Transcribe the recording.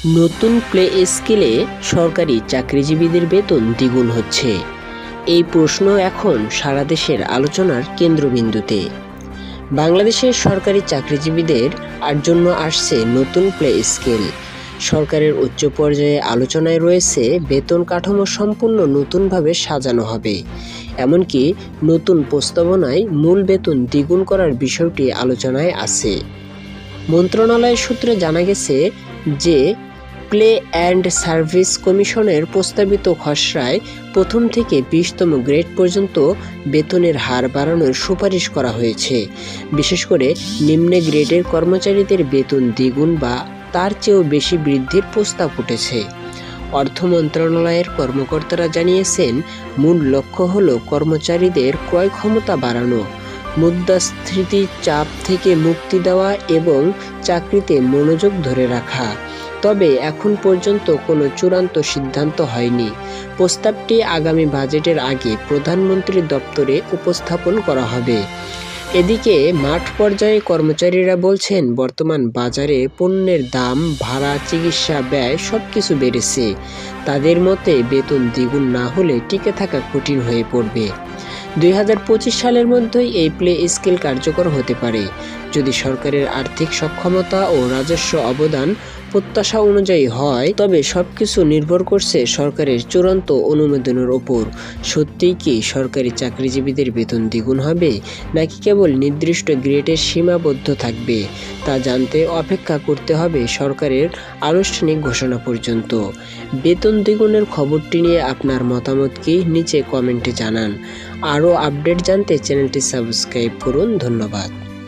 নতুন প্লে স্কেলে সরকারি চাকরিজীবীদের বেতন দ্বিগুণ হচ্ছে। এই প্রশ্ন এখন সারা দেশের আলোচনার কেন্দ্রবিন্দুতে। বাংলাদেশের সরকারি চাকরিজীবীদের জন্য আসছে নতুন প্লে স্কেল। সরকারের উচ্চ পর্যায়ে আলোচনায় রয়েছে বেতন কাঠামো সম্পূর্ণ নতুনভাবে সাজানো হবে। এমনকি নতুন প্রস্তাবনায় মূল বেতন দ্বিগুণ করার বিষয়টি আলোচনায় আছে। মন্ত্রণালয় সূত্রে জানা গেছে যে প্লে অ্যান্ড সার্ভিস কমিশনের প্রস্তাবিত খসড়ায় প্রথম থেকে 20তম গ্রেড পর্যন্ত বেতনের হার বাড়ানোর সুপারিশ করা হয়েছে। বিশেষ করে নিম্ন গ্রেডের কর্মচারীদের বেতন দ্বিগুণ বা তার চেয়েও বেশি বৃদ্ধির প্রস্তাব উঠেছে। অর্থ মন্ত্রণালয়ের কর্মকর্তারা জানিয়েছেন, মূল লক্ষ্য হল কর্মচারীদের ক্রয় ক্ষমতা বাড়ানো, মুদ্রাস্ফীতির চাপ থেকে মুক্তি দেওয়া এবং চাকরিতে মনোযোগ ধরে রাখা। তবে এখন পর্যন্ত কোনো চূড়ান্ত সিদ্ধান্ত হয়নি। প্রস্তাবটি আগামী বাজেটের আগে প্রধানমন্ত্রীর দপ্তরে উপস্থাপন করা হবে। এদিকে মাঠ পর্যায়ে কর্মচারীরা বলছেন, বর্তমান বাজারে পণ্যের দাম, ভাড়া, চিকিৎসা ব্যয় সবকিছু বেড়েছে। তাদের মতে বেতন দ্বিগুণ না হলে টিকে থাকা কঠিন হয়ে পড়বে। 2025 সালের মধ্যেই এই প্লে স্কেল কার্যকর হতে পারে, যদি সরকারের আর্থিক সক্ষমতা ও রাজস্ব অবদান প্রত্যাশা অনুযায়ী হয়। তবে সবকিছু নির্ভর করছে সরকারের চূড়ান্ত অনুমোদনের ওপর। সত্যিই কি সরকারি চাকরিজীবীদের বেতন দ্বিগুণ হবে, নাকি কেবল নির্দিষ্ট গ্রেডে সীমাবদ্ধ থাকবে, তা জানতে অপেক্ষা করতে হবে সরকারের আনুষ্ঠানিক ঘোষণা পর্যন্ত। বেতন দ্বিগুণের খবরটি নিয়ে আপনার মতামত কি, নিচে কমেন্টে জানান। আরও আপডেট জানতে চ্যানেলটি সাবস্ক্রাইব করুন। ধন্যবাদ।